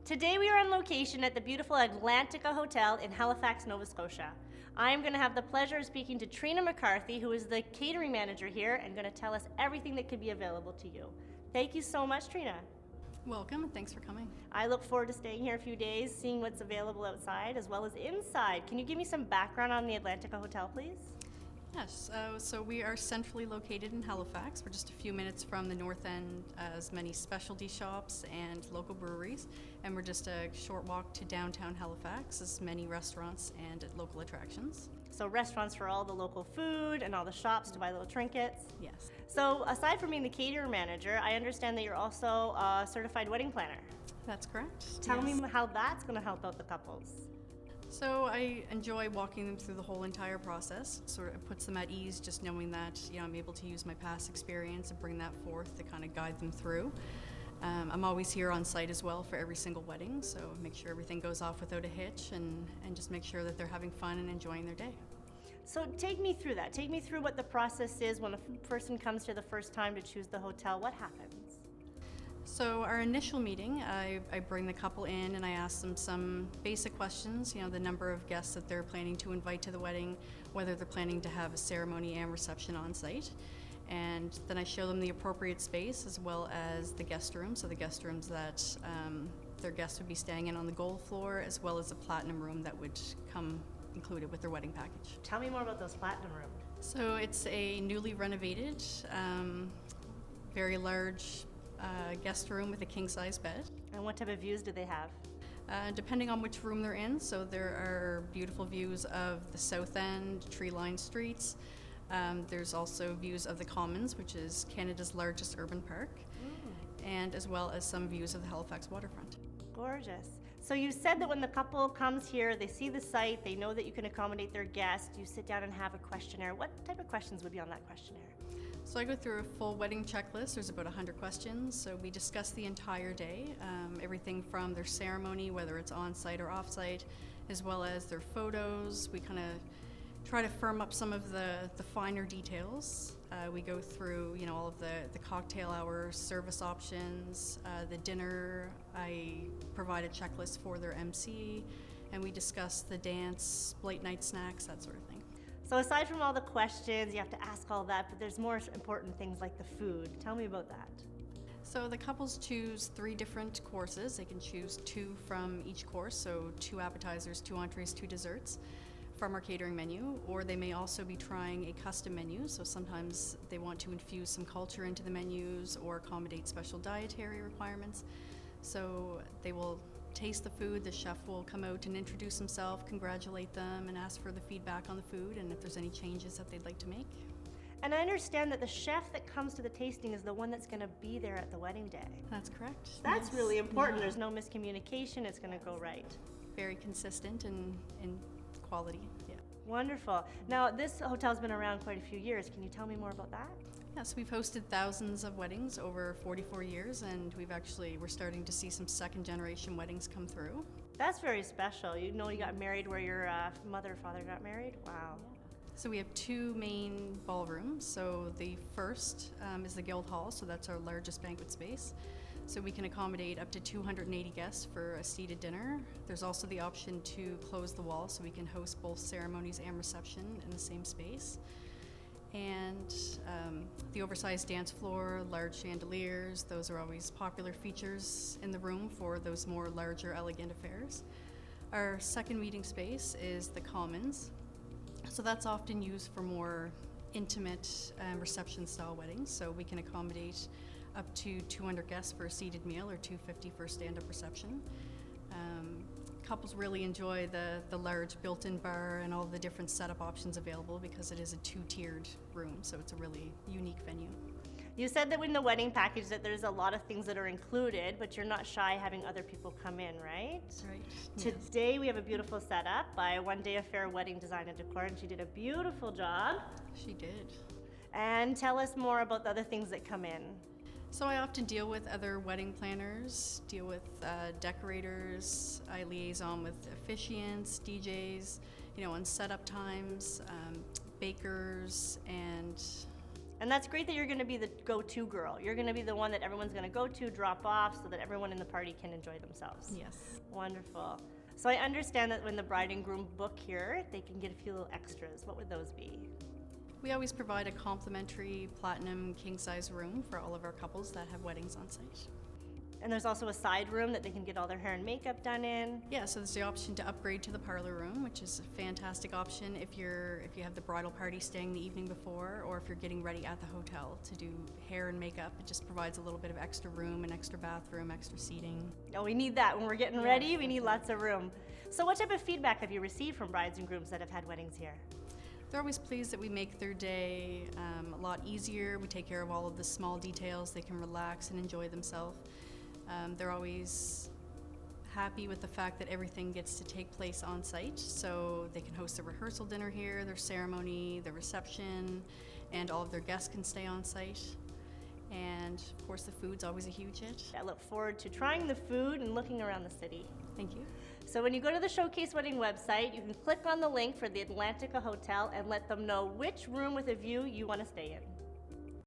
Today we are on location at the beautiful Atlantica Hotel in Halifax, Nova Scotia. I'm going to have the pleasure of speaking to Trina McCarthy, who is the catering manager here and going to tell us everything that could be available to you. Thank you so much, Trina. Welcome, and thanks for coming. I look forward to staying here a few days, seeing what's available outside as well as inside. Can you give me some background on the Atlantica Hotel, please? Yes, so we are centrally located in Halifax. We're just a few minutes from the north end, as many specialty shops and local breweries, and we're just a short walk to downtown Halifax, as many restaurants and local attractions. So restaurants for all the local food and all the shops to buy little trinkets. Yes. So aside from being the caterer manager, I understand that you're also a certified wedding planner. That's correct. Tell Yes. me how that's going to help out the couples. So I enjoy walking them through the whole entire process. It sort of puts them at ease, just knowing that I'm able to use my past experience and bring that forth to kind of guide them through. I'm always here on site as well for every single wedding, so make sure everything goes off without a hitch and just make sure that they're having fun and enjoying their day. So take me through that. Take me through what the process is when a person comes here the first time to choose the hotel. What happens? So our initial meeting, I bring the couple in and I ask them some basic questions, the number of guests that they're planning to invite to the wedding, whether they're planning to have a ceremony and reception on site. And then I show them the appropriate space as well as the guest room, so the guest rooms that their guests would be staying in on the gold floor, as well as a platinum room that would come included with their wedding package. Tell me more about those platinum rooms. So it's a newly renovated, very large guest room with a king-size bed. And what type of views do they have? Depending on which room they're in, so there are beautiful views of the south end, tree-lined streets. There's also views of the Commons, which is Canada's largest urban park, and as well as some views of the Halifax waterfront. Gorgeous. So you said that when the couple comes here, they see the site, they know that you can accommodate their guests, you sit down and have a questionnaire. What type of questions would be on that questionnaire? So I go through a full wedding checklist. There's about 100 questions. So we discuss the entire day, everything from their ceremony, whether it's on-site or off-site, as well as their photos. We kind of try to firm up some of the finer details. We go through, all of the cocktail hours, service options, the dinner. I provide a checklist for their MC, and we discuss the dance, late night snacks, that sort of thing. So aside from all the questions, you have to ask all that, but there's more important things like the food. Tell me about that. So the couples choose 3 different courses. They can choose 2 from each course, so 2 appetizers, 2 entrees, 2 desserts from our catering menu, or they may also be trying a custom menu. So sometimes they want to infuse some culture into the menus or accommodate special dietary requirements. So they will taste the food, the chef will come out and introduce himself, congratulate them, and ask for the feedback on the food and if there's any changes that they'd like to make. And I understand that the chef that comes to the tasting is the one that's going to be there at the wedding day. That's correct. That's Yes. really important. Yeah. There's no miscommunication. It's going to go right. Very consistent in quality, yeah. Wonderful. Now, this hotel's been around quite a few years. Can you tell me more about that? Yes, we've hosted thousands of weddings over 44 years, and we're starting to see some second-generation weddings come through. That's very special. You got married where your mother or father got married? Wow. So we have 2 main ballrooms. So the first is the Guild Hall, so that's our largest banquet space. So we can accommodate up to 280 guests for a seated dinner. There's also the option to close the wall, so we can host both ceremonies and reception in the same space. And the oversized dance floor, large chandeliers, those are always popular features in the room for those more larger, elegant affairs. Our second meeting space is the Commons. So that's often used for more intimate reception-style weddings. So we can accommodate up to 200 guests for a seated meal or 250 for a stand-up reception. Couples really enjoy the large built-in bar and all the different setup options available because it is a 2-tiered room, so it's a really unique venue. You said that in the wedding package that there's a lot of things that are included, but you're not shy having other people come in, right? Right. Today we have a beautiful setup by One Day Affair Wedding Design and Decor, and she did a beautiful job. She did. And tell us more about the other things that come in. So I often deal with other wedding planners, deal with decorators, I liaison with officiants, DJs, on setup times, bakers, and And that's great that you're going to be the go-to girl. You're going to be the one that everyone's going to go to, drop off, so that everyone in the party can enjoy themselves. Yes. Wonderful. So I understand that when the bride and groom book here, they can get a few little extras. What would those be? We always provide a complimentary platinum king-size room for all of our couples that have weddings on site. And there's also a side room that they can get all their hair and makeup done in. Yeah, so there's the option to upgrade to the parlor room, which is a fantastic option if you have the bridal party staying the evening before, or if you're getting ready at the hotel to do hair and makeup. It just provides a little bit of extra room, an extra bathroom, extra seating. Oh, we need that when we're getting ready. We need lots of room. So what type of feedback have you received from brides and grooms that have had weddings here? They're always pleased that we make their day a lot easier. We take care of all of the small details. They can relax and enjoy themselves. They're always happy with the fact that everything gets to take place on site, so they can host a rehearsal dinner here, their ceremony, their reception, and all of their guests can stay on site. And of course the food's always a huge hit. I look forward to trying the food and looking around the city. Thank you. So when you go to the Showcase Wedding website, you can click on the link for the Atlantica Hotel and let them know which room with a view you want to stay in.